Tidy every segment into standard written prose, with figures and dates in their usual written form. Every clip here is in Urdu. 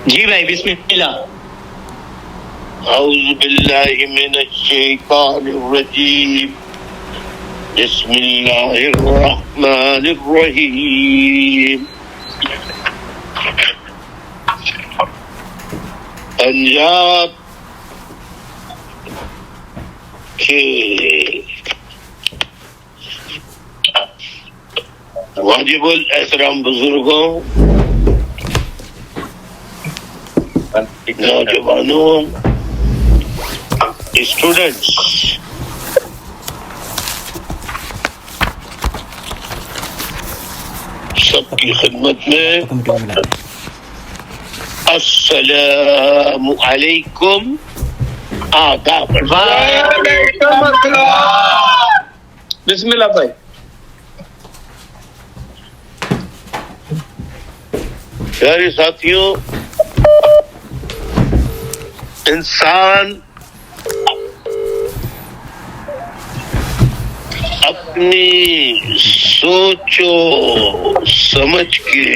جی بھائی بسم اللہ. اعوذ باللہ من الشیطان الرجیم. بسم اللہ الرحمن الرحیم. پنجاب کے واجب الاحترام بزرگوں، نوجوانوں، اسٹوڈنٹس، سب کی خدمت میں السلام علیکم. آداب. بسم اللہ بھائی. پیارے ساتھیوں، انسان اپنی سوچ و سمجھ کے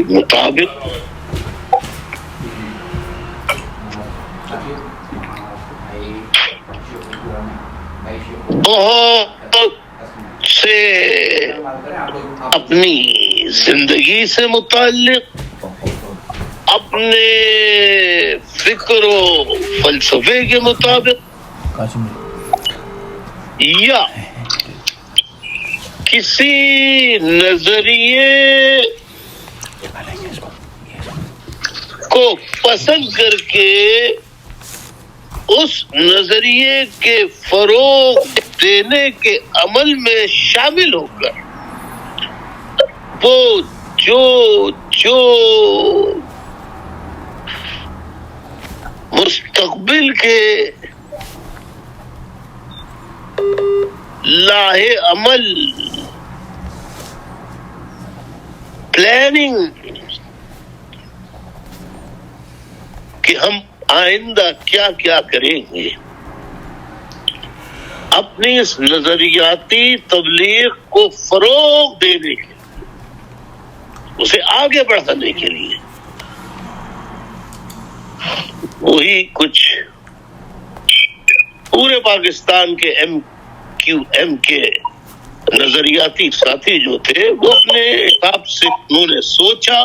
مطابق بہت سے اپنی زندگی سے متعلق اپنے فکر و فلسفے کے مطابق یا کسی نظریے کو پسند کر کے اس نظریے کے فروغ دینے کے عمل میں شامل ہو کر وہ جو مستقبل کے لاہے عمل پلاننگ کہ ہم آئندہ کیا کیا کریں گے، اپنی اس نظریاتی تبلیغ کو فروغ دینے کے لیے، اسے آگے بڑھانے کے لیے وہی کچھ پورے پاکستان کے MQM کے نظریاتی ساتھی جو تھے وہ اپنے حساب سے انہوں نے سوچا،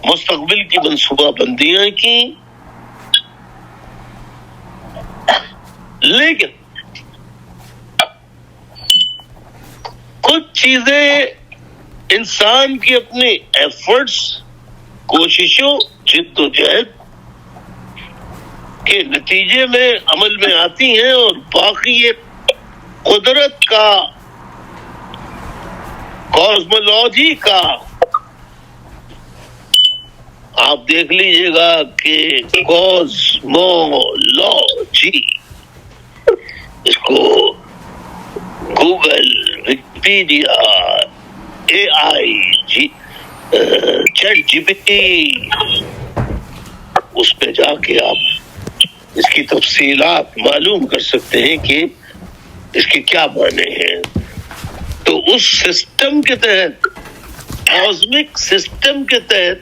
مستقبل کی منصوبہ بندیاں کی، لیکن کچھ چیزیں انسان کی اپنی ایفرٹس، کوششوں، جد و جہد کے نتیجے میں عمل میں آتی ہیں، اور باقی یہ قدرت کا، کاسمولوجی کا، آپ دیکھ لیجئے گا کہ کاسمولوجی، اس کو Google, Wikipedia, AI، chat GPT، اس پہ جا کے آپ اس کی تفصیلات معلوم کر سکتے ہیں کہ اس کے کیا معنی ہیں. تو اس سسٹم کے تحت، کاسمک سسٹم کے تحت،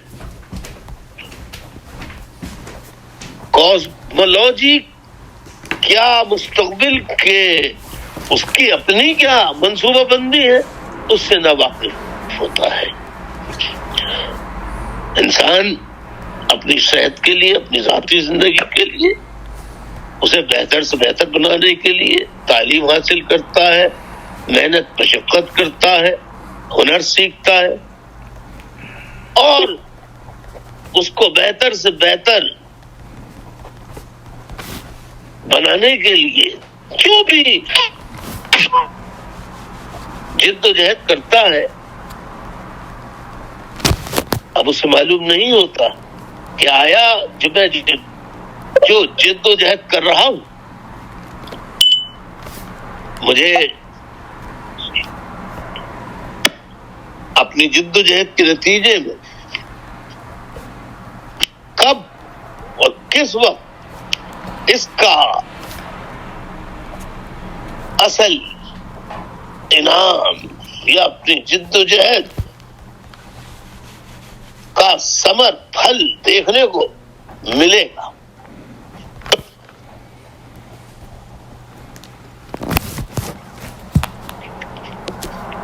کاسمولوجی کیا مستقبل کے اس کی اپنی کیا منصوبہ بندی ہے، اس سے ناواقف ہوتا ہے. انسان اپنی صحت کے لیے، اپنی ذاتی زندگی کے لیے، اسے بہتر سے بہتر بنانے کے لیے تعلیم حاصل کرتا ہے، محنت مشقت کرتا ہے، ہنر سیکھتا ہے، اور اس کو بہتر سے بہتر بنانے کے لیے جو بھی جد و جہد کرتا ہے. اب اسے معلوم نہیں ہوتا کہ آیا جب میں جو جد و جہد کر رہا ہوں، مجھے اپنی جد و جہد کے نتیجے میں کب اور کس وقت اس کا اصل انعام یا اپنی جد و جہد کا ثمر پھل دیکھنے کو ملے گا.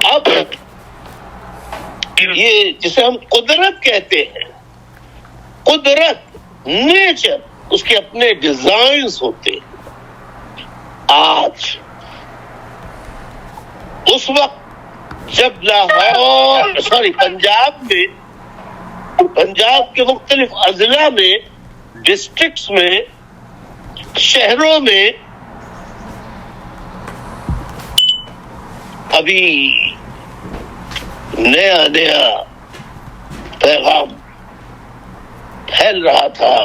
اب یہ جسے ہم قدرت کہتے ہیں، قدرت، نیچر، اس کے اپنے ڈیزائنز ہوتے ہیں. آج اس وقت جب پنجاب کے مختلف اضلاع میں، ڈسٹرکٹس میں، شہروں میں ابھی نیا پیغام پھیل رہا تھا،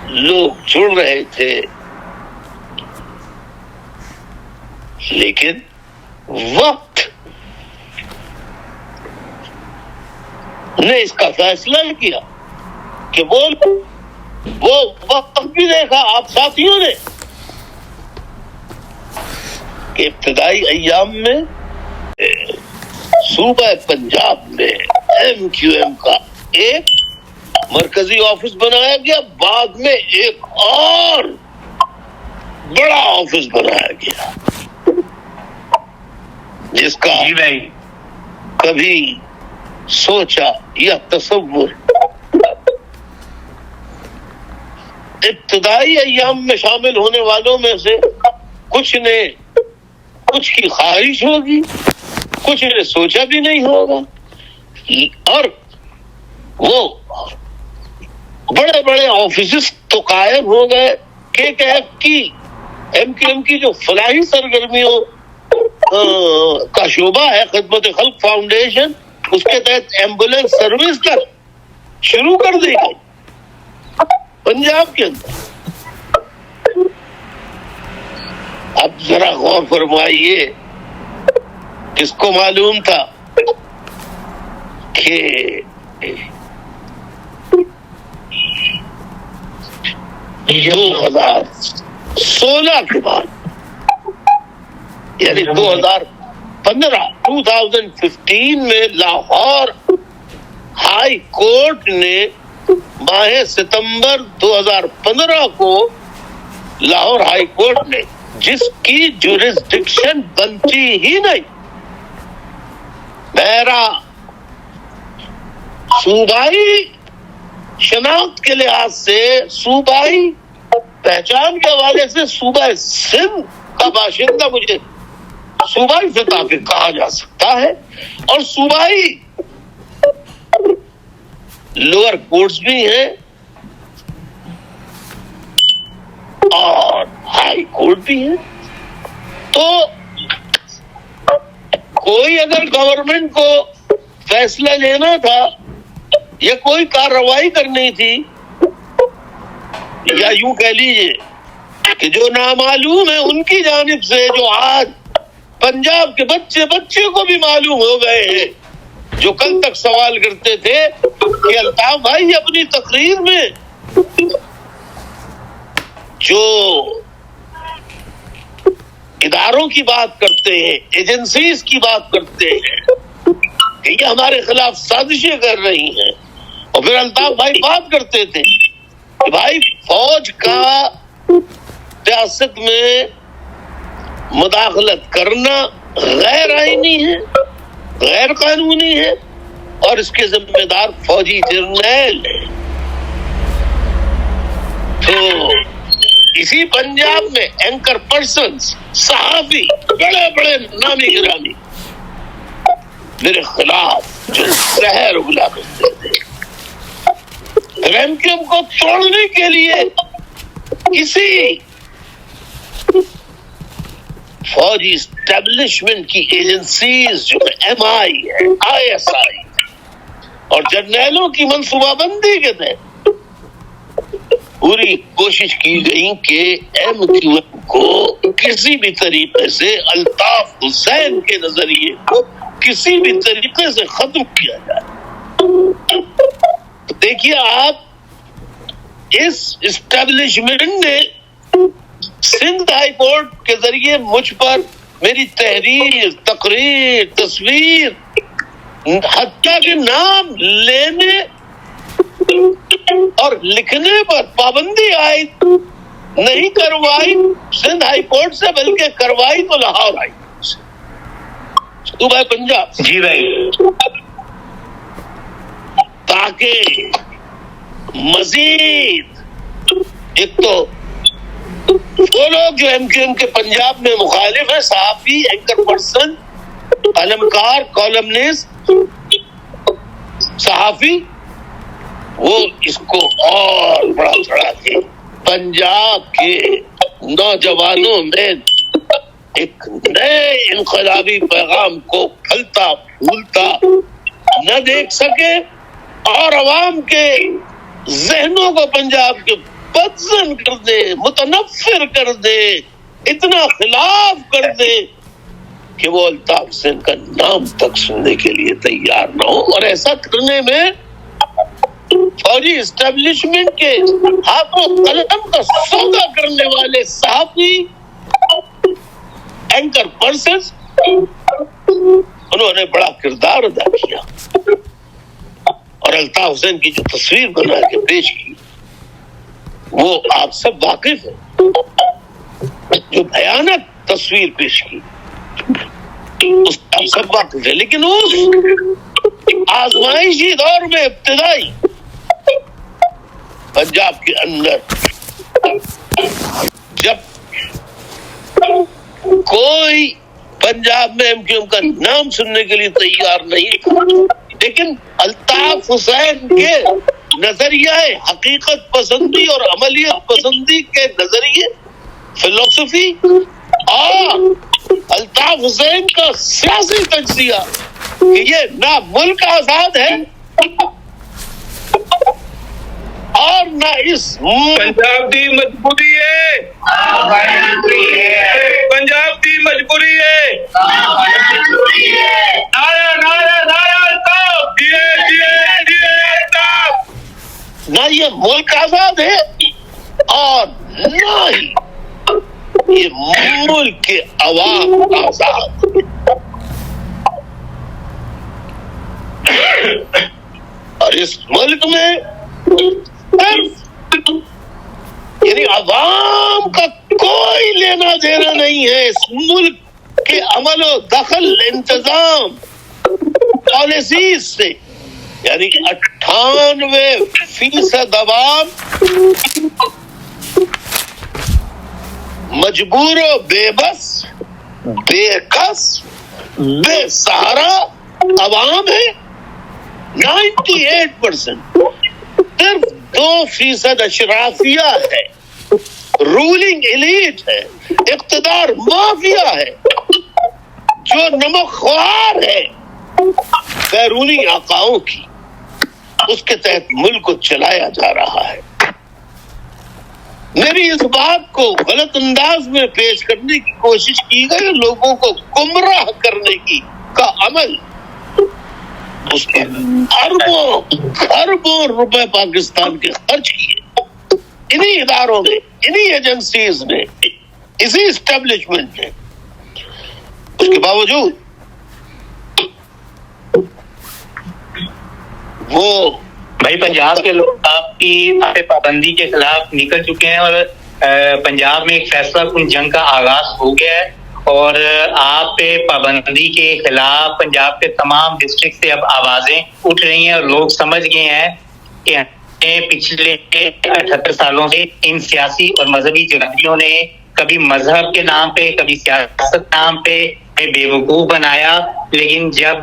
لوگ جڑ رہے تھے، لیکن وقت نے اس کا فیصلہ کیا کہ وہ وقت بھی دیکھا آپ ساتھیوں نے کہ ابتدائی ایام میں صوبہ پنجاب میں MQM کا ایک مرکزی آفس بنایا گیا، بعد میں ایک اور بڑا آفس بنایا گیا جس کا کبھی سوچا یا تصور ابتدائی ایام میں شامل ہونے والوں میں سے کچھ کی خواہش ہوگی، کچھ نے سوچا بھی نہیں ہوگا، اور وہ بڑے بڑے آفیسز تو قائم ہو گئے. MQM کی جو فلاحی سرگرمیوں کا شعبہ ہے خدمت خلق فاؤنڈیشن، اس کے تحت ایمبولینس سروس تک شروع کر دی گئی پنجاب کے اندر. اب ذرا غور فرمائیے، کس کو معلوم تھا کہ 2016 کے بعد، یعنی 2015 میں لاہور ہائی کورٹ نے ماہ ستمبر 2015 کو لاہور ہائی کورٹ نے، جس کی جورسڈکشن بنتی ہی نہیں، میرا صوبائی شناخت کے لحاظ سے، صوبائی پہچان کے حوالے سے صوبہ سندھ کا باشندہ مجھے صوبائی سطح پہ کہا جا سکتا ہے، اور صوبائی لوور کورٹس بھی ہیں اور ہائی کورٹ بھی ہے. تو کوئی اگر گورنمنٹ کو فیصلہ لینا تھا یا کوئی کارروائی کرنی تھی، یا یوں کہہ لیجیے کہ جو نامعلوم ہے ان کی جانب سے، جو آج پنجاب کے بچے کو بھی معلوم ہو گئے ہیں، جو کل تک سوال کرتے تھے کہ الطاف بھائی اپنی تقریر میں جو اداروں کی بات کرتے ہیں، ایجنسیز کی بات کرتے ہیں کہ یہ ہمارے خلاف سازشیں کر رہی ہیں، اور پھر الطاف بھائی بات کرتے تھے کہ بھائی فوج کا سیاست میں مداخلت کرنا غیر آئینی ہے، غیر قانونی ہے، اور اس کے ذمہ دار فوجی جرنیل ہیں. تو اسی پنجاب میں اینکر پرسنز، صحافی، بڑے بڑے نامی گرامی میرے خلاف جو زہر اگلا کرتے تھے، MQM کو توڑنے کے لیے اسی فوجی اسٹیبلشمنٹ کی ایجنسیز جو MI ہے، ISI اور جرنیلوں کی منصوبہ بندی کے تحت پوری کوشش کی گئی کہ MQM کو کسی بھی طریقے سے الطاف حسین کے نظریے کو کسی بھی طریقے سے ختم کیا جائے. دیکھیے آپ، اس اسٹیبلشمنٹ نے سندھ ہائی کورٹ کے ذریعے مجھ پر میری تحریر، تقریر، تصویر، حتیٰ کہ نام لینے اور لکھنے پر پابندی آئی نہیں کروائی سندھ ہائی کورٹ سے، بلکہ کروائی تو لاہور ہائی کورٹ سے، صوبہ پنجاب۔ جی بھائی، تاکہ مزید ایک تو وہ لوگ جو ایم کیو ایم کے پنجاب میں مخالف ہیں، صحافی، اینکر پرسن، قلمکار، کالمنسٹ، صحافی، وہ اس کو اور بڑا چڑھا کے پنجاب کے نوجوانوں میں ایک نئے انقلابی پیغام کو پھلتا پھولتا نہ دیکھ سکے، اور عوام کے ذہنوں کو پنجاب کے بدزن کر دے، متنفر کر دے، اتنا خلاف کر دے کہ وہ الطاف حسین کا نام تک سننے کے لیے تیار نہ ہو۔ اور ایسا کرنے میں فوجی اسٹیبلشمنٹ کے ہاتھوں قلم کا سودا کرنے والے صحافی، اینکر پرسنز، انہوں نے بڑا کردار ادا کیا، اور الطاف حسین کی جو تصویر بنا کے پیش کی وہ آپ سب واقف ہیں، جو بھیانک تصویر پیش کی اس سے آپ سب واقف ہیں۔ لیکن اس آزمائشی دور میں ابتدائی پنجاب کے اندر جب کوئی پنجاب میں ایم کیو ایم کا نام سننے کے لیے تیار نہیں تھا، لیکن الطاف حسین کے نظریہ حقیقت پسندی اور عملیت پسندی کے نظریے، فلسفی، اور الطاف حسین کا سیاسی تجزیہ کہ یہ نہ ملک آزاد ہے اور نہ اس پنجاب دی مجبوری ہے، پنجاب دی مجبوری ہے، نعرہ نعرہ نعرہ الطاف، الطاف، نہ یہ ملک آزاد ہے اور نہ ہی یہ ملک کے عوام آزاد ہے۔ اور اس ملک میں یعنی عوام کا کوئی لینا دینا نہیں ہے اس ملک کے عمل و دخل، انتظام، پالیسیز سے، یعنی 98% عوام مجبور و بے بس، بے کس، بے سہارا عوام ہے۔ 98% صرف 2% اشرافیہ ہے، رولنگ ایلیٹ ہے، اقتدار مافیا ہے، جو نمک خوار ہے بیرونی آقاؤں کی، اس کے تحت ملک کو چلایا جا رہا ہے۔ میری اس بات کو غلط انداز میں پیش کرنے کی کوشش کی گئی، لوگوں کو گمراہ کرنے کی کا عمل، اس پر اربوں روپے پاکستان کے خرچ کیے انہی اداروں نے، انہی ایجنسیز نے، اسی اسٹیبلشمنٹ نے۔ اس کے باوجود وہ بھائی پنجاب کے لوگ آپ کی پابندی کے خلاف نکل چکے ہیں، اور پنجاب میں ایک فیصلہ کن جنگ کا آغاز ہو گیا ہے، اور آپ پہ پابندی کے خلاف پنجاب کے تمام ڈسٹرکٹ سے اب آوازیں اٹھ رہی ہیں، اور لوگ سمجھ گئے ہیں کہ پچھلے 78 سالوں سے ان سیاسی اور مذہبی جماعتوں نے کبھی مذہب کے نام پہ، کبھی سیاست کے نام پہ بے وقوف بنایا، لیکن جب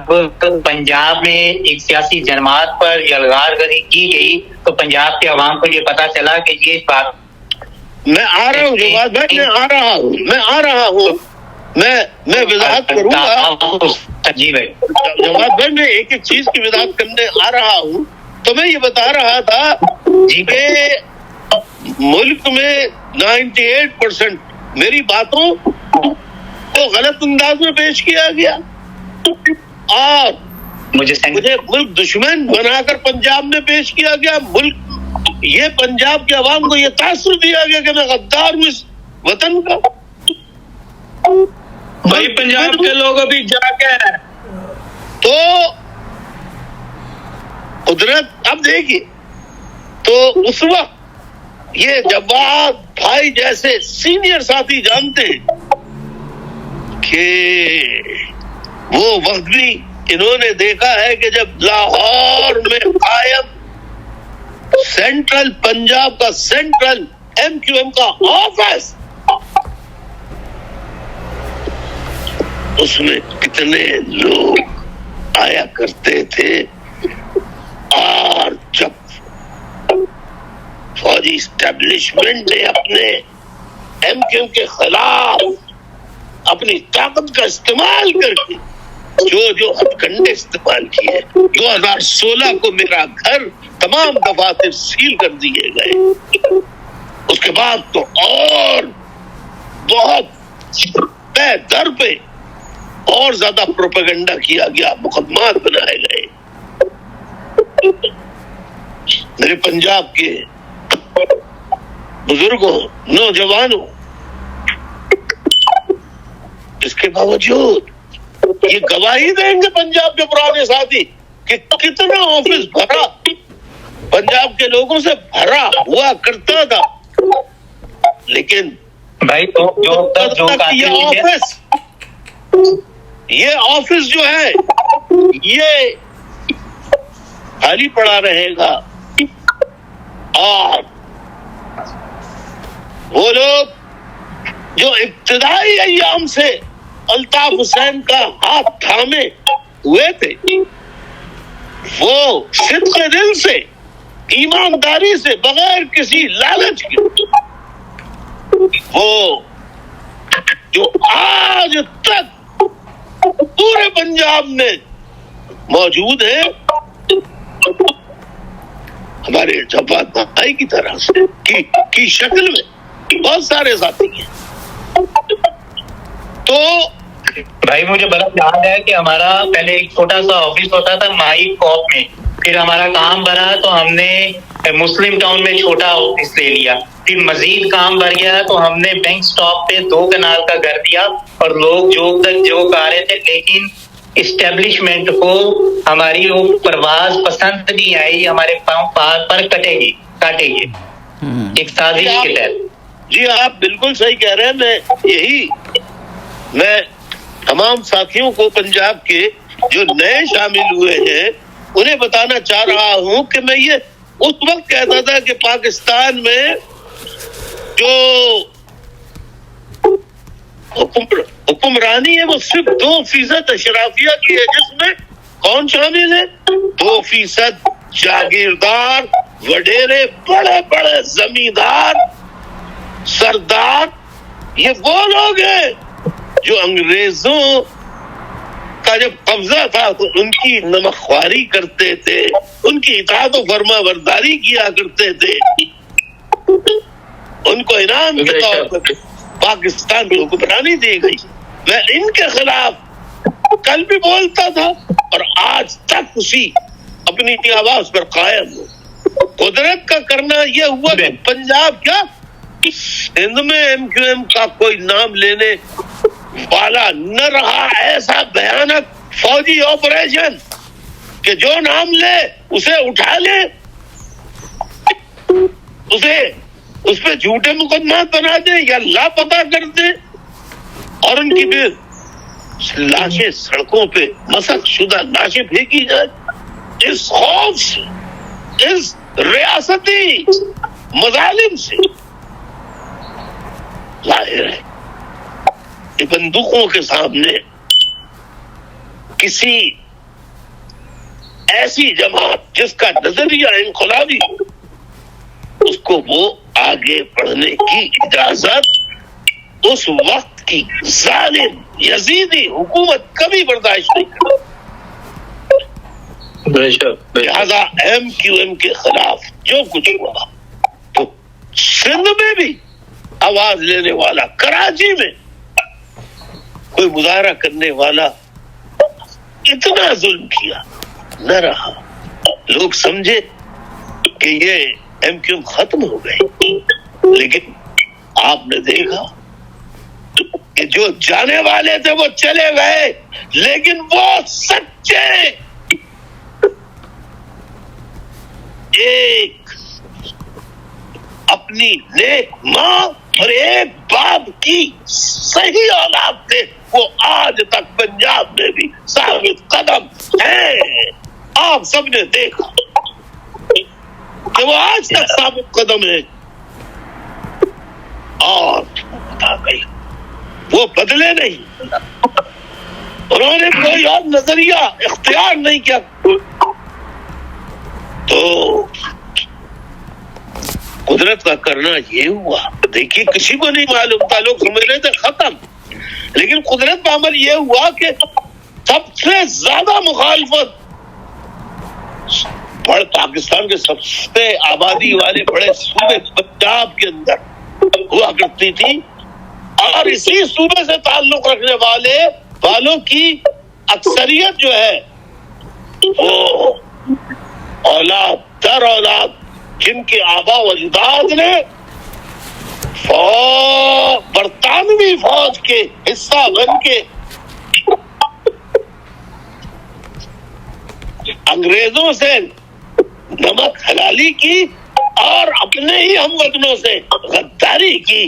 پنجاب میں ایک سیاسی جماعت پر یلغار گری کی گئی تو پنجاب کے عوام کو یہ پتا چلا کہ یہ بات میں آ رہا ہوں جواد بھائی، میں آ رہا ہوں میں وضاحت کروں گا جی بھائی جواد بھائی، میں ایک ایک چیز کی وضاحت کرنے آ رہا ہوں۔ تو میں یہ بتا رہا تھا کہ ملک میں 98% میری باتوں کو غلط انداز میں پیش کیا گیا، اور مجھے ملک دشمن بنا کر پنجاب میں پیش کیا گیا۔ ملک یہ پنجاب کے عوام کو یہ تاثر دیا گیا کہ میں غدار ہوں اس وطن کا۔ بھائی پنجاب کے لوگ ابھی جاگے ہیں، تو قدرت اب دیکھیے تو اس وقت یہ جواد بھائی جیسے سینئر ساتھی جانتے ہیں کہ وہ وقت بھی انہوں نے دیکھا ہے کہ جب لاہور میں قائم سینٹرل پنجاب کا سینٹرل ایم کیو ایم کا آفس، اس میں کتنے لوگ آیا کرتے تھے، اور جب فوجی اسٹیبلشمنٹ نے اپنے ایم کیو ایم کے خلاف اپنی طاقت کا استعمال کر کے جو ہتھ کنڈے استعمال کیے، 2016 کو میرا گھر تمام دفاتر سیل کر دیے گئے، اس کے بعد تو اور بہت پے در پہ اور زیادہ پروپیگنڈا کیا گیا، مقدمات بنائے گئے۔ میرے پنجاب کے بزرگوں، نوجوانوں، اس کے باوجود یہ گواہی دیں گے پنجاب کے پرانے ساتھی کہ کتنا آفس بھرا پنجاب کے لوگوں سے بھرا ہوا کرتا تھا، لیکن بھائی یہ آفس جو ہے یہ خالی پڑا رہے گا، اور وہ لوگ جو ابتدائی ایام سے الطاف حسین کا ہاتھ تھامے ہوئے تھے، وہ صدق دل سے، ایمانداری سے، بغیر کسی لالچ کے، وہ جو آج تک پورے پنجاب میں موجود ہیں، ہمارے جواد بھائی کی طرح سے کی شکل میں بہت سارے ساتھی ہیں۔ تو بھائی مجھے بڑا یاد ہے کہ ہمارا پہلے ایک چھوٹا سا آفس ہوتا تھا مائی کوپ میں، پھر ہمارا کام بڑھا تو ہم نے مسلم ٹاؤن میں چھوٹا آفس لے لیا، پھر مزید کام بڑھ گیا تو ہم نے بینک سٹاپ پہ 2 کنال کا گھر دیا، اور لوگ جو آ رہے تھے، لیکن اسٹیبلشمنٹ کو ہماری وہ پرواز پسند نہیں آئی، ہمارے پاؤں پر کاٹے گی ایک سازش کے تحت۔ جی آپ بالکل صحیح کہہ رہے ہیں۔ میں تمام ساتھیوں کو پنجاب کے جو نئے شامل ہوئے ہیں انہیں بتانا چاہ رہا ہوں کہ میں یہ اس وقت کہتا تھا کہ پاکستان میں جو حکمرانی ہے وہ صرف 2% اشرافیہ کی ہے، جس میں کون شامل ہے؟ 2% جاگیردار، وڈیرے، بڑے بڑے زمیندار، سردار، یہ وہ لوگ ہیں جو انگریزوں کا جب قبضہ تھا تو ان کی نمکخواری کرتے تھے، ان کی اطاعت و فرما برداری کیا کرتے تھے، ان کو انعام کے طور پر پاکستان کی حکمرانی دی گئی۔ میں ان کے خلاف کل بھی بولتا تھا اور آج تک اسی اپنی آواز پر قائم ہوں۔ قدرت کا کرنا یہ ہوا کہ پنجاب کیا سندھ میں ایم کیو ایم کا کوئی نام لینے والا نہ رہا، ایسا بھیانک فوجی آپریشن کہ جو نام لے اسے اٹھا لے، اسے اس پہ جھوٹے مقدمات بنا دیں یا لاپتہ کر دیں، اور ان کی پھر لاشیں سڑکوں پہ مسخ شدہ لاشیں پھینکی جائے۔ اس خوف سے، اس ریاستی مظالم سے ظاہر ہے کہ بندوقوں کے سامنے کسی ایسی جماعت جس کا نظریہ انقلابی ہو، اس کو وہ آگے بڑھنے کی اجازت اس وقت کی ظالم یزیدی حکومت کبھی برداشت نہیں کرتی۔ لہذا ایم کیو ایم کے خلاف جو کچھ ہوا تو سندھ میں بھی آواز لینے والا، کراچی میں کوئی مظاہرہ کرنے والا اتنا ظلم کیا نہ رہا۔ لوگ سمجھے کہ یہ ایم کیو ایم ختم ہو گئی، لیکن آپ نے دیکھا کہ جو جانے والے تھے وہ چلے گئے، لیکن وہ سچے ایک اپنی نیک ماں اور ایک باپ کی صحیح اولاد تھے، وہ آج تک پنجاب میں بھی ثابت قدم ہیں. آپ سب نے دیکھا کہ وہ آج تک ثابت قدم ہے. اور بتا گئی وہ بدلے نہیں، انہوں نے کوئی اور نظریہ اختیار نہیں کیا. تو قدرت کا کرنا یہ ہوا. دیکھیے کسی کو نہیں معلوم تھا، لوگ سمجھ رہے تھے ختم، لیکن قدرت کا عمل یہ ہوا کہ سب سے زیادہ مخالفت پاکستان کے سب سے آبادی والے بڑے صوبے پنجاب کے اندر ہوا کرتی تھی، اور اسی صوبے سے تعلق رکھنے والوں کی اکثریت جو ہے وہ اولاد در اولاد جن کے آبا و اجداد نے برطانوی فوج کے حصہ بن کے انگریزوں سے نمک حلالی کی اور اپنے ہی ہم وطنوں سے غداری کی،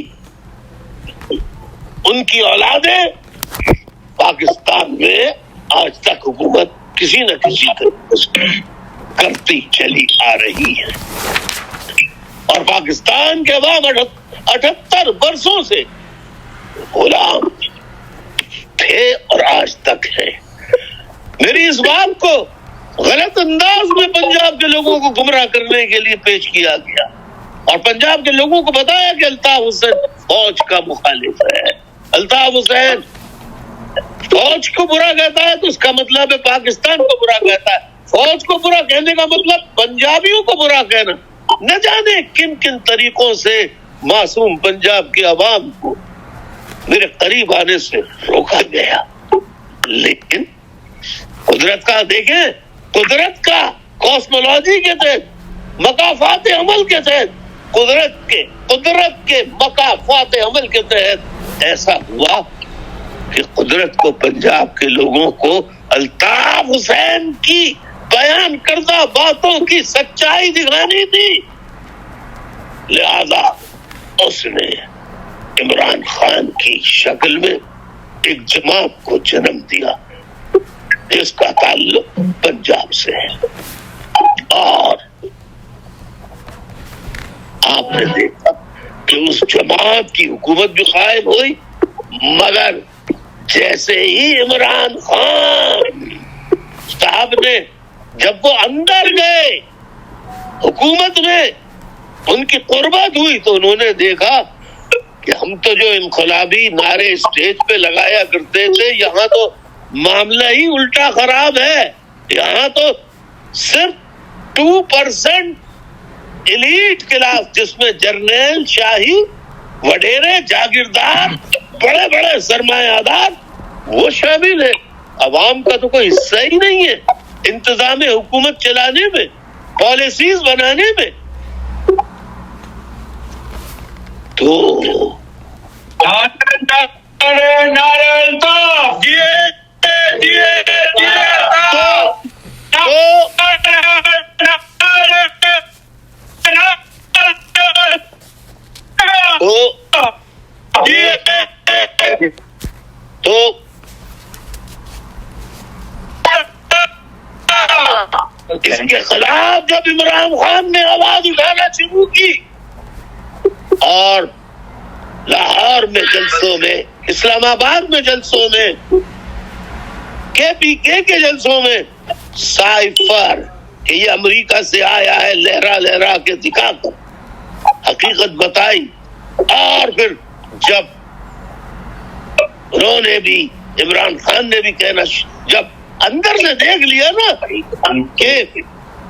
ان کی اولادیں پاکستان میں آج تک حکومت کسی نہ کسی طرح کرتی چلی آ رہی ہے. اور پاکستان کے عوام 78 برسوں سے غلام تھے اور آج تک ہیں. میری اس بات کو غلط انداز میں پنجاب کے لوگوں کو گمراہ کرنے کے لیے پیش کیا گیا، اور پنجاب کے لوگوں کو بتایا کہ الطاف حسین فوج کا مخالف ہے. الطاف حسین فوج کو برا کہتا ہے تو اس کا مطلب ہے پاکستان کو برا کہتا ہے. فوج کو برا کہنے کا مطلب پنجابیوں کو برا کہنا. نہ جانے کن کن طریقوں سے معصوم پنجاب کے عوام کو میرے قریب آنے سے روکا گیا. لیکن قدرت کا دیکھیں، قدرت کا کاسمولوجی کے تحت، مقافات عمل کے تحت، قدرت کے مقافات عمل کے تحت ایسا ہوا کہ قدرت کو پنجاب کے لوگوں کو الطاف حسین کی بیان کردہ باتوں کی سچائی دکھانی تھی. لہذا اس نے عمران خان کی شکل میں ایک جماعت کو جنم دیا جس کا تعلق پنجاب سے ہے. اور آپ نے دیکھا کہ اس جماعت کی حکومت بھی قائم ہوئی، مگر جیسے ہی عمران خان صاحب نے جب وہ اندر گئے حکومت میں، ان کی قربت ہوئی تو انہوں نے دیکھا کہ ہم تو جو انقلابی نعرے اسٹیج پہ لگایا کرتے تھے، یہاں تو معاملہ ہی الٹا خراب ہے. یہاں تو صرف 2% ایلیٹ کلاس، جس میں جرنیل، شاہی، وڈیرے، جاگیردار، بڑے بڑے سرمایہ دار وہ شامل ہے. عوام کا تو کوئی حصہ ہی نہیں ہے انتظام حکومت چلانے میں، پالیسیز بنانے میں. تو اس کے خلاف جب عمران خان نے آواز اٹھانا شروع کی اور لاہور میں جلسوں میں، اسلام آباد میں جلسوں میں، KPK کے جلسوں میں سائفر کہ یہ امریکہ سے آیا ہے لہرا لہرا کے دکھا کر حقیقت بتائی، اور پھر جب انہوں نے بھی، عمران خان نے بھی کہنا، جب اندر سے دیکھ لیا نا کہ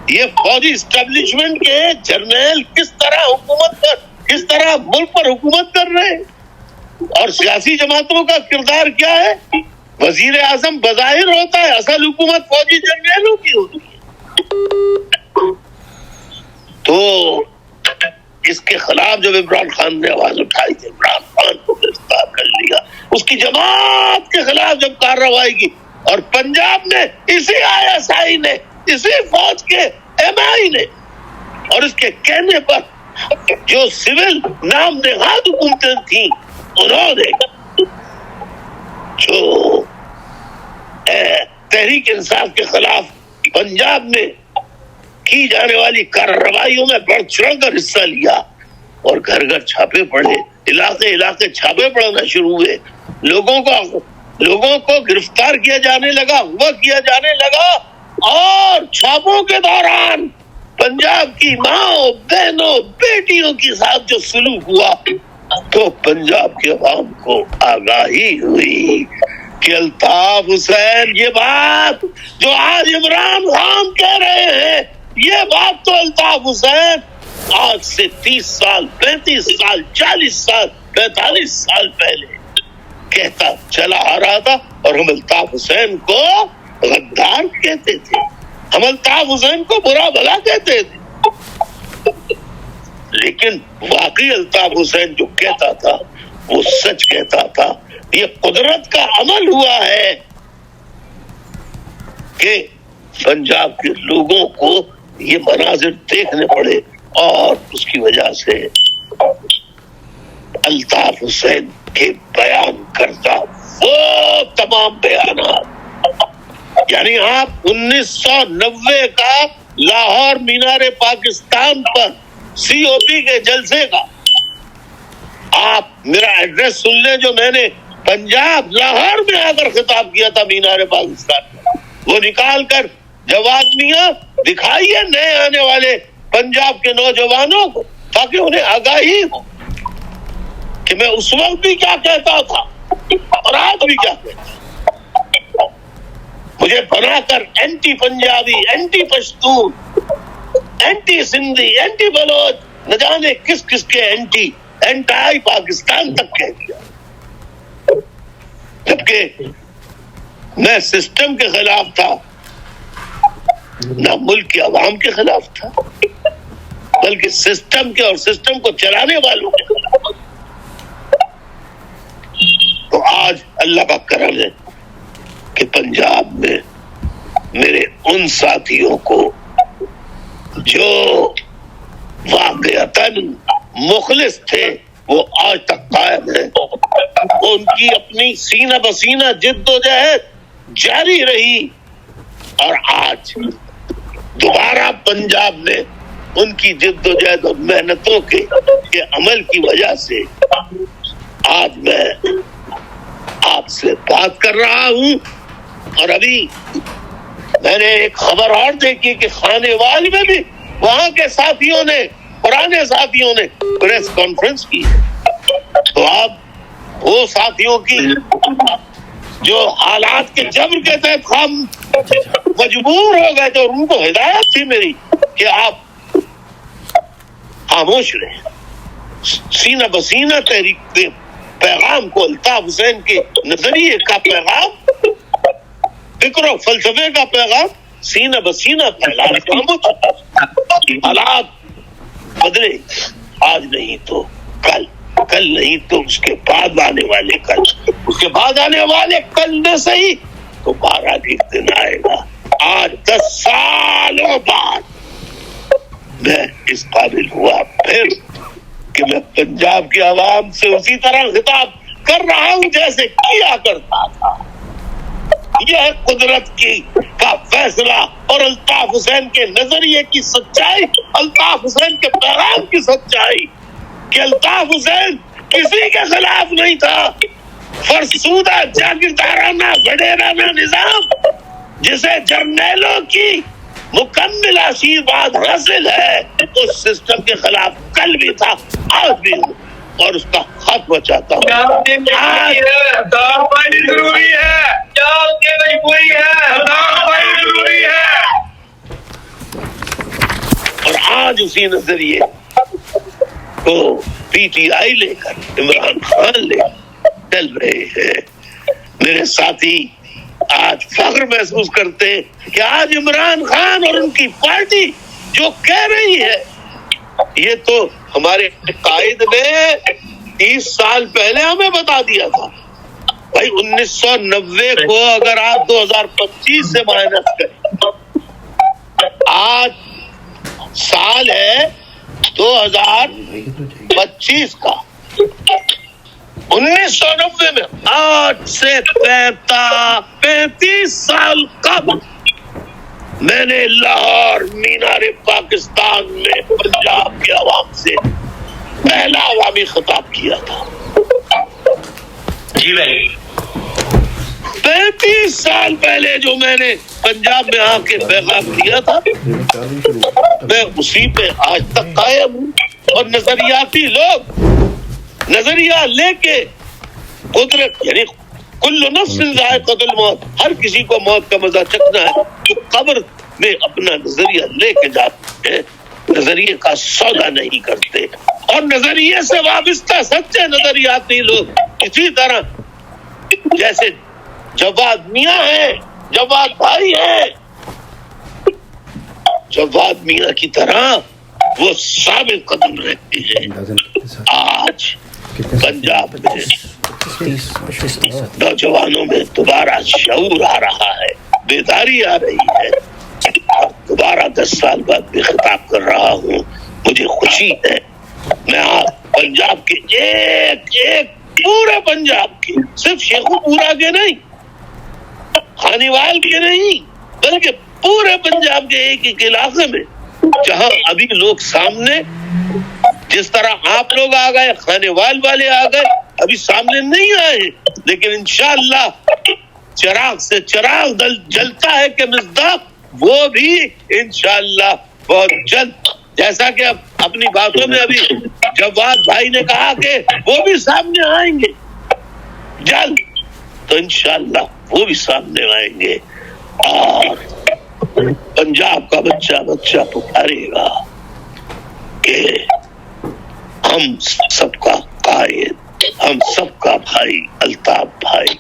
یہ فوجی اسٹیبلشمنٹ کے جرنیل کس طرح حکومت پر، کس طرح ملک پر حکومت کر رہے ہیں، اور سیاسی جماعتوں کا کردار کیا ہے. وزیر اعظم بظاہر ہوتا ہے، اصل حکومت فوجی جرنیلوں کی ہوتی ہے. تو اس کے خلاف جب عمران خان نے آواز اٹھائی تو عمران خان کو گرفتار کر لیا. اس کی جماعت کے خلاف جب کارروائی کی، اور پنجاب نے اسی ISI نے، اسی فوج کے MI نے، اور اس کے کہنے پر جو سول نام نہاد حکومتیں تھیں انہوں نے جو تحریک انصاف کے خلاف پنجاب میں کی جانے والی کارروائیوں میں بڑھ چڑھ کر حصہ لیا اور گھر گھر چھاپے پڑے، علاقے علاقے چھاپے پڑنا شروع ہوئے، لوگوں کو گرفتار کیا جانے لگا، ہوا کیا جانے لگا، اور چھاپوں کے دوران پنجاب کی ماں بہنوں بیٹیوں کے ساتھ جو سلوک ہوا تو پنجاب کے عوام کو آگاہی ہوئی کہ الطاف حسین یہ بات جو آج عمران خان کہہ رہے ہیں، یہ بات تو الطاف حسین آج سے 30 سال 35 سال 40 سال 45 سال پہلے کہتا چلا آ رہا تھا، اور ہم الطاف حسین کو غدار کہتے تھے، ہم الطاف حسین کو برا بھلا کہتے تھے، لیکن واقعی الطاف حسین جو کہتا تھا وہ سچ کہتا تھا۔ یہ قدرت کا عمل ہوا ہے کہ پنجاب کے لوگوں کو یہ مناظر دیکھنے پڑے، اور اس کی وجہ سے الطاف حسین کے بیان کردہ وہ تمام بیانات، یعنی آپ 1990 کا لاہور مینار پاکستان پر COP کے جلسے کا آپ میرا ایڈریس سن لیں جو میں نے پنجاب لاہور میں آ کر خطاب کیا تھا مینار پاکستان میں، وہ نکال کر جواد میاں دکھائیے نئے آنے والے پنجاب کے نوجوانوں کو، تاکہ انہیں آگاہی ہو کہ میں اس وقت بھی کیا کہتا تھا اور آج بھی کیا کہتا۔ مجھے بنا کر anti Punjabi, anti Pashtun, anti Sindhi, anti Baloch, نہ جانے کس کس کے اینٹی پاکستان تک کہہ دیا، جبکہ میں سسٹم کے خلاف تھا، نہ ملک کے عوام کے خلاف تھا، بلکہ سسٹم کے اور سسٹم کو چلانے والوں کے خلاف۔ تو آج اللہ کا کرم ہے کہ پنجاب میں میرے ان ساتھیوں کو جو واقعتاً مخلص تھے وہ آج تک قائم ہیں، ان کی اپنی سینہ بسینہ جد و جہد جاری رہی، اور آج دوبارہ پنجاب میں ان کی جد و جہد اور محنتوں کے عمل کی وجہ سے آج میں آپ سے بات کر رہا ہوں۔ اور ابھی میں نے ایک خبر اور دیکھی کہ خانے وال میں بھی وہاں کے ساتھیوں نے، پرانے ساتھیوں نے پریس کانفرنس کی، تو آپ وہ ساتھیوں کی جو حالات کے جبر کے تحت ہم مجبور ہو گئے تھے، اور ان کو ہدایت تھی میری کہ آپ خاموش رہیں، سینہ بسینہ تحریک کے پیغام کو، الطاف حسین کے نظریے کا پیغام، فکر و فلسفے کا پیغام سینہ بسینہ پھیلانے کا خاموش۔ حالات بدلے، آج نہیں تو کل، کل نہیں تو اس کے بعد آنے والے کل، اس کے بعد آنے والے کل میں صحیح تو 12 دن آئے گا۔ آج 10 سالوں بعد میں اس قابل ہوا پھر کہ میں پنجاب کے عوام سے اسی طرح خطاب کر رہا ہوں جیسے کیا کرتا تھا۔ یہ ہے قدرت کا فیصلہ اور الطاف حسین کے نظریے کی سچائی، الطاف حسین کے پیغام کی سچائی، کہ الطاف حسین کسی کے خلاف نہیں تھا۔ فرسودہ جاگیردارانہ وڈیرانہ نظام جسے جرنیلوں کی مکمل آشیرواد حاصل ہے، اس سسٹم کے خلاف کل بھی تھا، آج بھی ہوں، اور اس کا خاتمہ چاہتا ہوں۔ اور آج اسی نظریے کو PTI لے کر عمران خان لے چل رہے ہیں۔ میرے ساتھی آج فخر محسوس کرتے ہیں کہ آج عمران خان اور ان کی پارٹی جو کہہ رہی ہے، یہ تو ہمارے قائد نے 30 سال پہلے ہمیں بتا دیا تھا۔ بھائی 1990 کو اگر آپ 2025 سے مائنس کریں، آج سال ہے 2025 کا 1990 میں آج سے 35 سال قبل میں نے لاہور مینار پاکستان میں پنجاب کے عوام سے پہلا عوامی خطاب کیا تھا. جی بھائی 35 سال پہلے جو میں نے پنجاب میں آ کے پیغام دیا تھا میں اسی پہ آج تک قائم ہوں. اور نظریاتی لوگ نظریہ لے کے قدرت یعنی کل نفس ذائقۃ الموت، ہر کسی کو موت کا مزہ چکھنا ہے، قبر میں اپنا نظریہ لے کے جاتے ہیں، نظریے کا سودا نہیں کرتے. اور نظریے سے وابستہ سچے نظریاتی لوگ اسی طرح جیسے جواد میاں ہیں، جواد بھائی ہیں، جواد میاں کی طرح وہ ثابت قدم رہتے ہیں. آج پنجاب میں نوجوانوں میں دوبارہ شعور آ رہا ہے، بیداری آ رہی ہے. دوبارہ 10 سال بعد بھی خطاب کر رہا ہوں. مجھے خوشی ہے میں آپ پنجاب کے ایک پورے پنجاب کے، صرف شیخو پورا کے نہیں، خانیوال کے نہیں، بلکہ پورے پنجاب کے ایک علاقے میں جہاں ابھی لوگ سامنے جس طرح آپ لوگ آ گئے، خانیوال والے آ گئے، ابھی سامنے نہیں آئے، لیکن انشاءاللہ چراغ سے چراغ جلتا ہے کہ مصداق وہ بھی انشاءاللہ بہت جلد، جیسا کہ اب اپنی باتوں میں ابھی جواد بھائی نے کہا کہ وہ بھی سامنے آئیں گے جلد، تو انشاءاللہ وہ بھی سامنے آئیں گے. اور پنجاب کا بچہ پکارے گا کہ ہم سب کا قائد، ہم سب کا بھائی الطاف بھائی.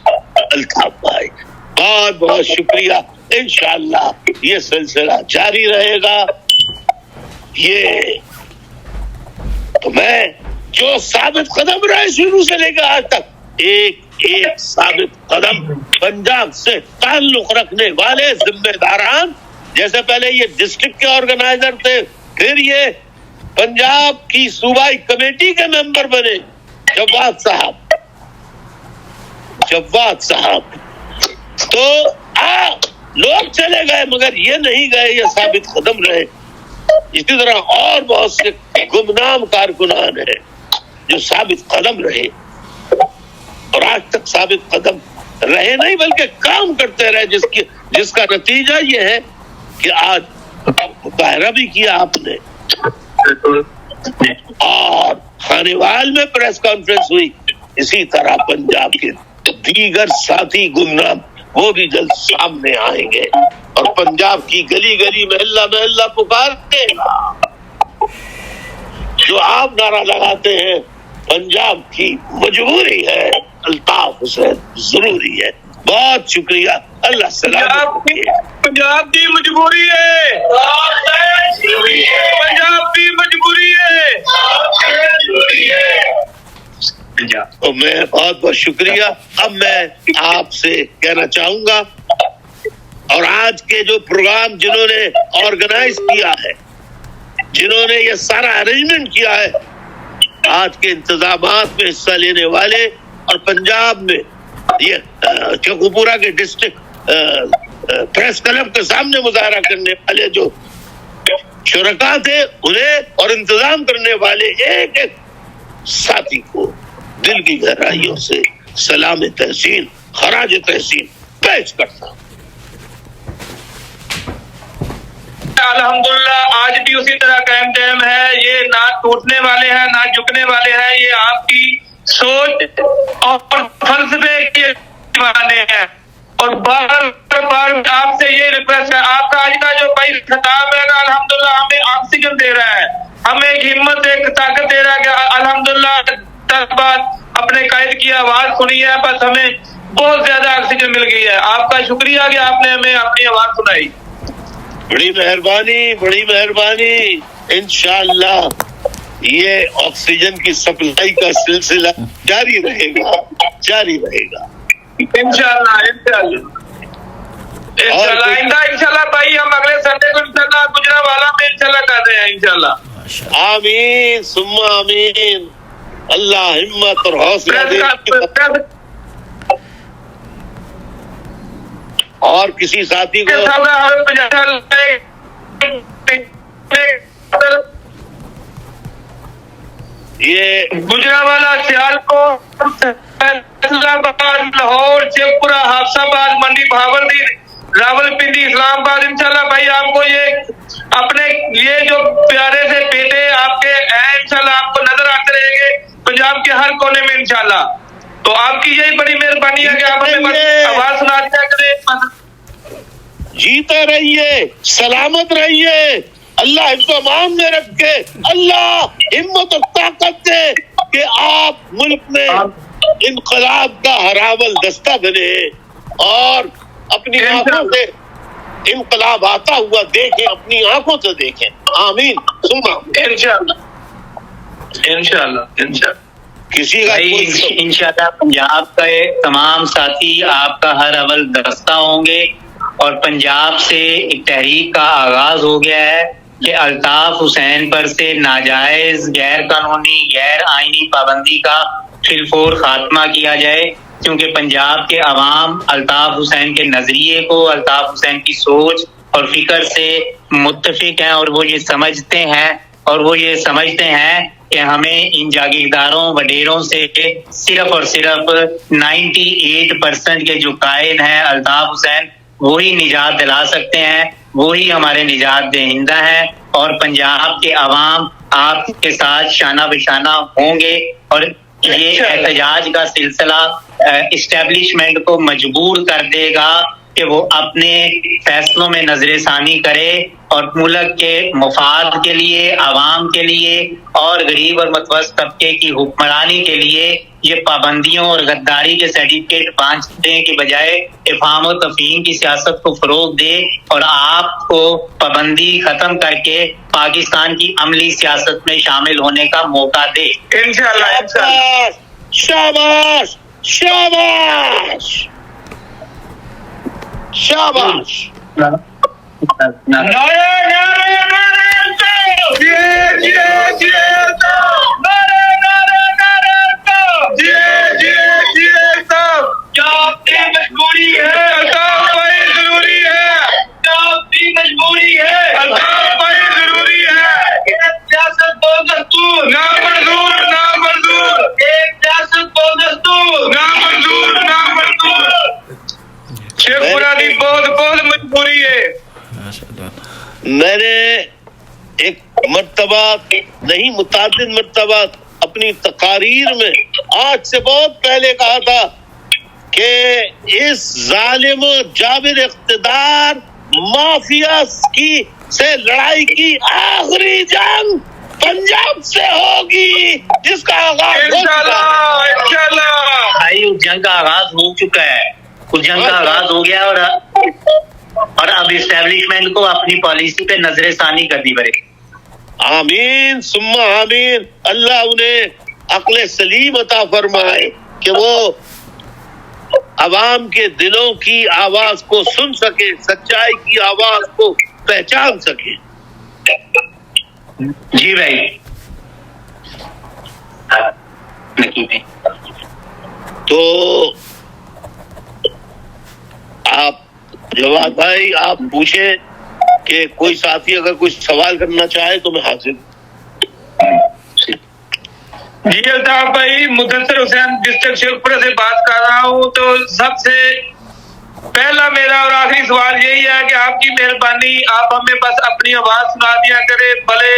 بہت بہت شکریہ. انشاءاللہ یہ سلسلہ جاری رہے گا. یہ تو میں جو ثابت قدم رہے شروع سے لے کے آج تک، ایک ثابت قدم پنجاب سے تعلق رکھنے والے ذمہ داران، جیسے پہلے یہ ڈسٹرکٹ کے آرگنائزر تھے، پھر یہ پنجاب کی صوبائی کمیٹی کے ممبر بنے جواد صاحب، تو لوگ چلے گئے مگر یہ نہیں گئے، یہ ثابت قدم رہے. اسی طرح اور بہت سے گمنام کارکنان ہیں جو ثابت قدم رہے اور آج تک ثابت قدم رہے نہیں بلکہ کام کرتے رہے، جس کا نتیجہ یہ ہے کہ آج مظاہرہ بھی کیا آپ نے اور خانیوال میں پریس کانفرنس ہوئی. اسی طرح پنجاب کے دیگر ساتھی گمنام وہ بھی جلد سامنے آئیں گے اور پنجاب کی گلی گلی محلہ پکارتے ہیں. جو آپ نعرہ لگاتے ہیں پنجاب کی مجبوری ہے، الطاف حسین ضروری ہے. بہت شکریہ. اللہ سلامت. پنجاب کی مجبوری ہے، پنجاب کی مجبوری ہے. تو میں بہت بہت شکریہ. اب میں آپ سے کہنا چاہوں گا، اور آج کے جو پروگرام جنہوں نے آرگنائز کیا ہے، جنہوں نے یہ سارا ارینجمنٹ کیا ہے، آج کے انتظامات میں حصہ لینے والے اور پنجاب میں یہ چکوپورا کے ڈسٹرکٹ پریس کلب کے سامنے مظاہرہ کرنے والے جو شرکا تھے، انہیں اور انتظام کرنے والے ایک ساتھی کو دل کی گہرائیوں سے سلام تحسین، خراج تحسین پیش کرتا ہوں. الحمدللہ آج بھی اسی طرح قائم دائم ہے. یہ نہ ٹوٹنے والے ہیں نہ جھکنے والے ہیں. یہ آپ کی سوچ اور فلسفے کے دیوانے ہیں. اور بار بار آپ سے یہ ریکویسٹ ہے، آپ کا آج کا جو بھائی خطاب ہے نا، الحمدللہ ہمیں آکسیجن دے رہا ہے، ہمیں ایک ہمت ایک طاقت دے رہا ہے کہ الحمدللہ 10 بار اپنے قائد کی آواز سنی ہے، بس ہمیں بہت زیادہ آکسیجن مل گئی ہے. آپ کا شکریہ کہ آپ نے ہمیں اپنی آواز سنائی. بڑی مہربانی. انشاءاللہ یہ آکسیجن کی سپلائی کا سلسلہ جاری رہے گا. انشاءاللہ انشاءاللہ بھائی، ہم اگلے سنڈے کو انشاءاللہ گجرانوالہ میں انشاءاللہ کر رہے ہیں انشاءاللہ. آمین ثم آمین. اللہ ہمت اور حوصلہ دے. اور کسی ساتھی کو یہ گجرانوالہ، سیالکوٹ، اسلام آباد، لاہور، شیخ پورہ، حافظ آباد، منڈی، بھاولپور، راولپنڈی، اسلام آباد، انشاءاللہ بھائی آپ کو یہ اپنے یہ جو پیارے سے بیٹے آپ کے ہیں انشاءاللہ آپ کو نظر آتے رہیں گے پنجاب کے ہر کونے میں انشاءاللہ. تو آپ کی یہی بڑی مہربانی ہے کہ آپ ہمیں بس آواز سنا دیا کریں. جیتے رہیے، سلامت رہیے، اللہ حفظ و امان میں رکھے، اللہ ہمت اور طاقت دے کہ آپ ملک میں انقلاب کا ہراول دستہ بنے اور اپنی آنکھوں سے انقلاب آتا ہوا دیکھیں، اپنی آنکھوں سے دیکھیں. آمین ثم آمین. انشاءاللہ. کسی کا انشاءاللہ پنجاب کا تمام ساتھی آپ کا ہر اول دستہ ہوں گے اور پنجاب سے ایک تحریک کا آغاز ہو گیا ہے کہ الطاف حسین پر سے ناجائز، غیر قانونی، غیر آئینی پابندی کا فی الفور خاتمہ کیا جائے، کیونکہ پنجاب کے عوام الطاف حسین کے نظریے کو، الطاف حسین کی سوچ اور فکر سے متفق ہیں اور وہ یہ سمجھتے ہیں کہ ہمیں ان جاگیرداروں وڈیروں سے صرف اور صرف 98% کے جو قائد ہیں الطاف حسین وہی نجات دلا سکتے ہیں، وہی ہمارے نجات دہندہ ہیں، اور پنجاب کے عوام آپ کے ساتھ شانہ بشانہ ہوں گے اور یہ احتجاج کا سلسلہ اسٹیبلشمنٹ کو مجبور کر دے گا کہ وہ اپنے فیصلوں میں نظر ثانی کرے اور ملک کے مفاد کے لیے، عوام کے لیے اور غریب اور متوسط طبقے کی حکمرانی کے لیے یہ پابندیوں اور غداری کے سرٹیفکیٹ بانٹنے کے بجائے افہام و تفہیم کی سیاست کو فروغ دے اور آپ کو پابندی ختم کر کے پاکستان کی عملی سیاست میں شامل ہونے کا موقع دے. انشاءاللہ. شاباش شاباش شاباش. مجبوری ہے الطاف بھائی، ضروری ہے مجبوری ہے الطاف بھائی، ضروری ہے. سیاست دو دستور، نامنظور نامنظور. ایک سیاست دو دستور، نامنظور نامنظور. شیخ پورہ کی بہت بہت مجبوری ہے. میں نے ایک مرتبہ نہیں متعدد مرتبہ اپنی تقاریر میں آج سے بہت پہلے کہا تھا کہ اس ظالم و جابر اقتدار مافیا کی سے لڑائی کی آخری جنگ پنجاب سے ہوگی، جس کا آغاز انشاءاللہ. بھائی اس جنگ کا آغاز ہو چکا ہے، اس جنگ کا آغاز ہو گیا اور اب اسٹیبلشمنٹ کو اپنی پالیسی پہ نظر ثانی کرنی پڑے گی. آمین ثم آمین. اللہ انہیں عقل سلیم عطا فرمائے کہ وہ عوام کے دلوں کی آواز کو سن سکے، سچائی کی آواز کو پہچان سکے. جی بھائی. تو آپ جواد بھائی آپ پوچھیں کہ کوئی ساتھی اگر کچھ سوال کرنا چاہے تو میں حاضر. جی الطاف بھائی، مدثر حسین ڈسٹرکٹ شیخ پورہ سے بات کر رہا ہوں. تو سب سے پہلا میرا اور آخری سوال یہی ہے کہ آپ کی مہربانی آپ ہمیں بس اپنی آواز سنا دیا کرے، بھلے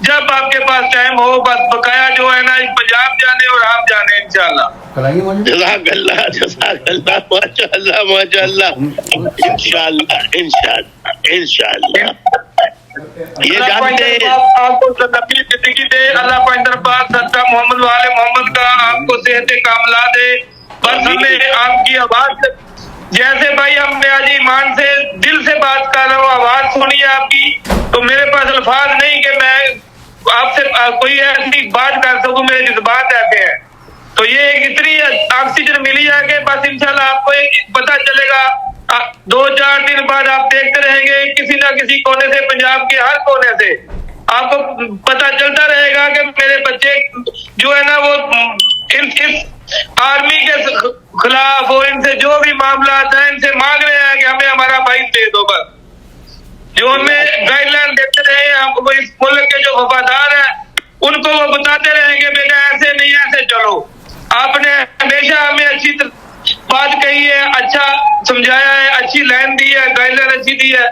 جب آپ کے پاس ٹائم ہو، بس بقایا جو ہے نا پنجاب جانے اور آپ جانے انشاءاللہ. جزاک اللہ جزاک اللہ، ماشاء اللہ ماشاء اللہ. انشاءاللہ انشاءاللہ انشاءاللہ. یہ جانتے ہیں آپ کو لمبی زندگی دے اللہ پاک دربار صدقہ محمد والے محمد کا، آپ کو صحت کاملہ دے. بس ہمیں آپ کی آواز جیسے بھائی ہم میں آج ایمان سے دل سے بات کر رہا ہوں، آواز سنی ہے آپ کی تو میرے پاس الفاظ نہیں کہ میں آپ سے کوئی ایسی بات کر سکوں، میرے جذبات ایسے ہیں. تو یہ ایک اتنی آکسیجن ملی ہے کہ بس انشاءاللہ آپ کو ایک پتہ چلے گا 2-4 دن بعد آپ دیکھتے رہیں گے کسی نہ کسی کونے سے، پنجاب کے ہر کونے سے آپ کو پتہ چلتا رہے گا کہ میرے بچے جو ہے نا وہ اس آرمی کے خلاف اور ان سے جو بھی معاملات ہیں ان سے مانگ رہے ہیں کہ ہمیں ہمارا بھائی دے دو. بس جو ہمیں گائیڈ لائن دیتے رہے ہیں، ہم کو اس ملک کے جو وفادار ہیں ان کو وہ بتاتے رہیں گے بیٹا ایسے نہیں ایسے چلو. آپ نے ہمیشہ ہمیں اچھی بات کہی ہے، اچھا سمجھایا ہے، اچھی لائن دی ہے، گائیڈ لائن اچھی دی ہے.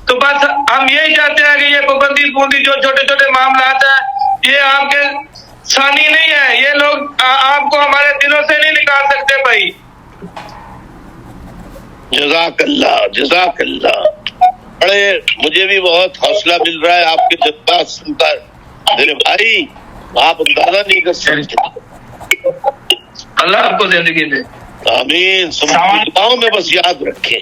تو بس ہم یہی چاہتے ہیں کہ یہ پابندی جو چھوٹے چھوٹے معاملات ہیں یہ آپ کے ثانی نہیں ہے، یہ لوگ آپ کو ہمارے دلوں سے نہیں نکال سکتے بھائی. جزاک اللہ جزاک اللہ. بڑے مجھے بھی بہت حوصلہ مل رہا ہے آپ کے جذبات سن کر. میرے بھائی آپ اندازہ نہیں کر سکتے. اللہ آپ کو زندگی دے. آمین. دعاؤں میں بس یاد رکھیں.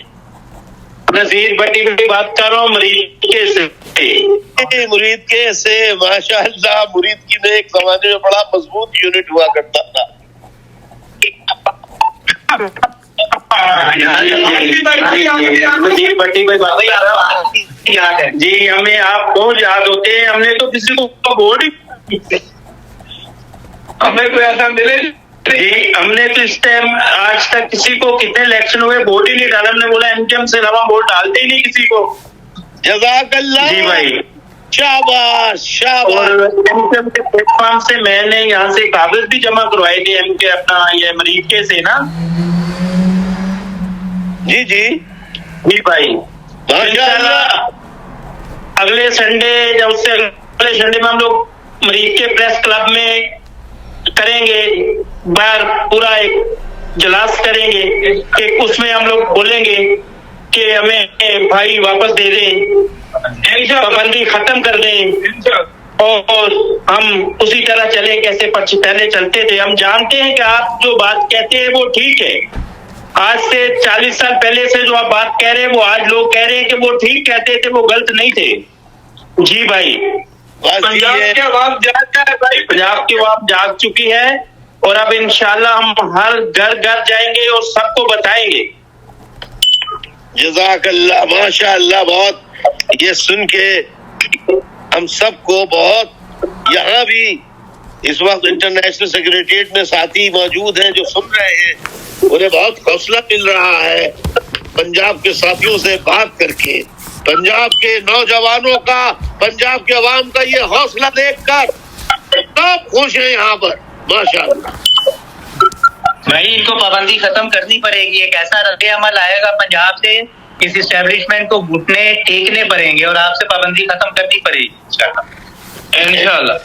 نذیر بھٹی کی بات کر رہا ہوں مرید کے سے. مرید کے سے ماشاء اللہ. مرید کی میں ایک زمانے میں بڑا مضبوط یونٹ ہوا کرتا تھا. نذیر بھٹی کوئی بات یاد ہے جی. ہمیں آپ بہت یاد ہوتے ہیں. ہم نے تو کسی کو ووٹ ہمیں کوئی ایسا ملے جی. ہم نے تو اس ٹائم آج تک کسی کو کتنے الیکشن ہوئے ووٹ ہی نہیں ڈالا. ہم نے بولا ایم کے ایم سے علاوہ ووٹ ڈالتے ہی نہیں کسی کو. جزاک اللہ. جی بھائی شاباش شاباش. اور ایم کے ایم کے پلیٹ فارم سے میں نے یہاں سے کاغذ بھی جمع کروائے تھے ایم کے اپنا یہ مرید کے سے نا. جی جی جی بھائی. ماشاء اللہ. اگلے سنڈے یا اس سے اگلے سنڈے میں ہم لوگ مرید کے پریس کلب میں کریں گے باہر پورا ایک جلاس کریں گے کہ اس میں ہم لوگ بولیں گے کہ ہمیں بھائی واپس دے دیں، پابندی ختم کر دیں اور ہم اسی طرح چلیں کیسے پہلے چلتے تھے. ہم جانتے ہیں کہ آپ جو بات کہتے ہیں وہ ٹھیک ہے. آج سے 40 سال پہلے سے جو آپ بات کہہ رہے ہیں وہ آج لوگ کہہ رہے ہیں کہ وہ ٹھیک کہتے تھے، وہ غلط نہیں تھے. جی بھائی. پنجاب کی عوام جاگ ہے بھائی. پنجاب کی عوام جاگ چکی ہے اور اب انشاءاللہ ہم ہر گھر گھر جائیں گے اور سب کو بتائیں گے. جزاک اللہ. ماشاء اللہ. بہت یہ سن کے ہم سب کو بہت، یہاں بھی اس وقت انٹرنیشنل سیکریٹریٹ میں ساتھی موجود ہیں جو سن رہے ہیں، انہیں بہت حوصلہ مل رہا ہے پنجاب کے ساتھیوں سے بات کر کے. پنجاب کے نوجوانوں کا، پنجاب کے عوام کا یہ حوصلہ دیکھ کر سب خوش ہیں یہاں پر. ماشاء اللہ. بھائی ان کو پابندی ختم کرنی پڑے گی. ایک ایسا رد عمل آئے گا پنجاب سے، اس اسٹیبلشمنٹ کو گھٹنے ٹیکنے پڑیں گے اور آپ سے پابندی ختم کرنی پڑے گی انشاءاللہ.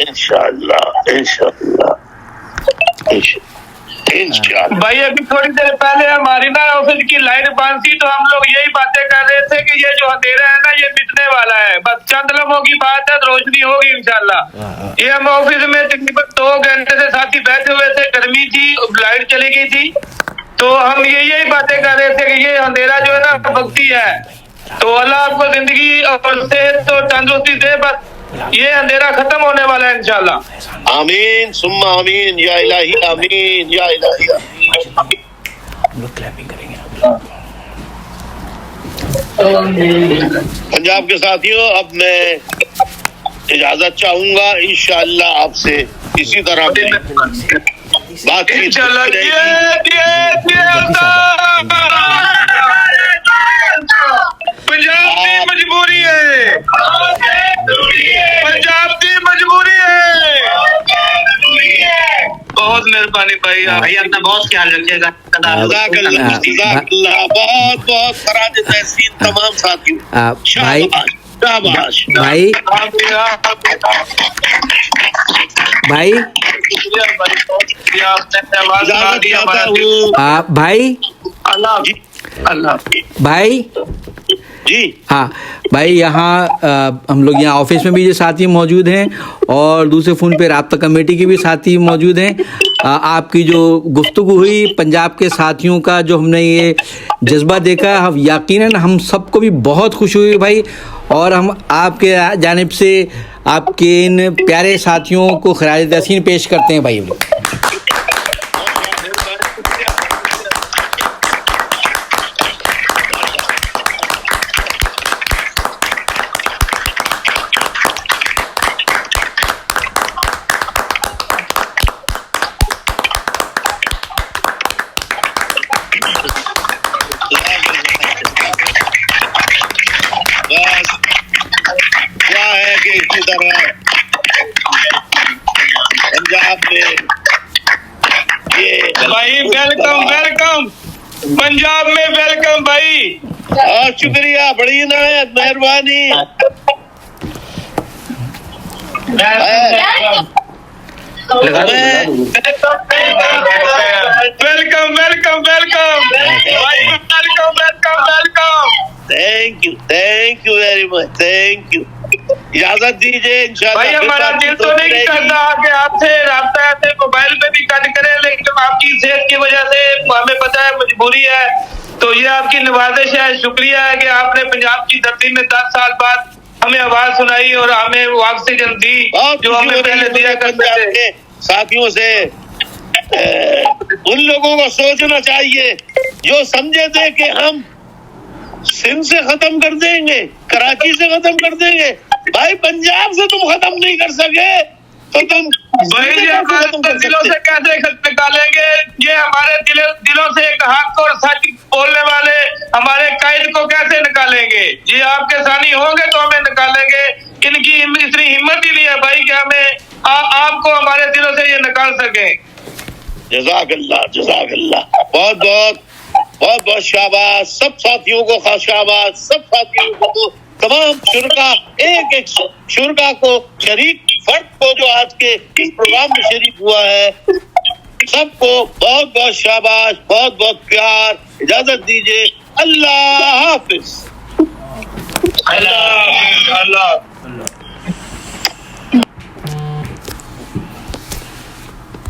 انشاءاللہ. بھائی ابھی تھوڑی دیر پہلے ہماری نا آفس کی لائٹ بند تھی تو ہم لوگ یہی باتیں کر رہے تھے کہ یہ جو اندھیرا ہے نا یہ مٹنے والا ہے. بس چند لمحوں کی بات ہے، روشنی ہوگی انشاءاللہ. یہ ہم آفس میں تقریباً 2 گھنٹے سے ساتھی بیٹھے ہوئے تھے، گرمی تھی، لائٹ چلی گئی تھی، تو ہم یہی باتیں کر رہے تھے کہ یہ اندھیرا جو ہے نا وقتی ہے. تو اللہ آپ کو زندگی اور صحت اور تندرستی دے. بس یہ اندھیرا ختم ہونے والا ہے انشاءاللہ. آمین ثم آمین. یا الہی آمین. یا الہی آمین. ہم لوگ کلیپنگ کریں گے. پنجاب کے ساتھیوں اب میں اجازت چاہوں گا. انشاءاللہ آپ سے اسی طرح بات چیت پنجاب کی مجبوری ہے، پنجاب کی مجبوری ہے. بہت مہربانی بھائی. بھائی اپنا بہت خیال رکھیے گا. جزاک اللہ. جزاک اللہ. بہت بہت خراج تحسین تمام ساتھیوں. بھائی شاباش. بھائی بھائی اجازت چاہتا ہوں. بھائی بھائی جی ہاں بھائی، یہاں ہم لوگ یہاں آفس میں بھی جو ساتھی موجود ہیں اور دوسرے فون پہ رابطہ کمیٹی کے بھی ساتھی موجود ہیں. آپ کی جو گفتگو ہوئی پنجاب کے ساتھیوں کا جو ہم نے یہ جذبہ دیکھا، ہم یقیناً ہم سب کو بھی بہت خوشی ہوئی بھائی. اور ہم آپ کے جانب سے آپ کے ان پیارے ساتھیوں کو خراج تحسین پیش کرتے ہیں بھائی. طرح پنجاب میں یہ بھائی ویلکم ویلکم پنجاب میں ویلکم بھائی. بہت شکریہ, بڑی عنایت, مہربانی. ویلکم ویلکم ویلکم بھائی, welcome welcome welcome. Thank you very much, thank you. اجازت دیجیے انشاءاللہ. بھائی ہمارا دل تو نہیں کرتا کہ آپ سے رابطہ ایسے موبائل پہ بھی کٹ کریں, لیکن آپ کی صحت کی وجہ سے ہمیں پتہ ہے مجبوری ہے, تو یہ آپ کی نوازش ہے. شکریہ ہے کہ آپ نے پنجاب کی دھرتی میں 10 سال بعد ہمیں آواز سنائی اور ہمیں وہ آکسیجن دی جو ہمیں پہلے دیا کرتے تھے. ساتھیوں سے ان لوگوں کو سوچنا چاہیے جو سمجھے تھے کہ ہم سندھ سے ختم کر دیں گے, کراچی سے ختم کر دیں گے. بھائی پنجاب سے تم ختم نہیں کر سکے تو تم بھائی ہمارے دلوں سے کیسے نکالیں گے؟ یہ ہمارے دلوں سے ایک حق اور سچ بولنے والے ہمارے قائد کو کیسے نکالیں گے؟ یہ آپ کے ثانی ہوں گے تو ہمیں نکالیں گے. ان کی اتنی ہمت ہی نہیں ہے بھائی کہ ہمیں آپ کو ہمارے دلوں سے یہ نکال سکیں. جزاک اللہ, جزاک اللہ. بہت بہت بہت بہت شاباش سب ساتھیوں کو, خاص شاباش سب ساتھیوں کو, تمام شرکا, ایک ایک شرکا کو, شریک فرد کو جو آج کے اس پروگرام میں شریک ہوا ہے, سب کو بہت بہت شاباش, بہت بہت پیار. اجازت دیجیے, اللہ حافظ. اللہ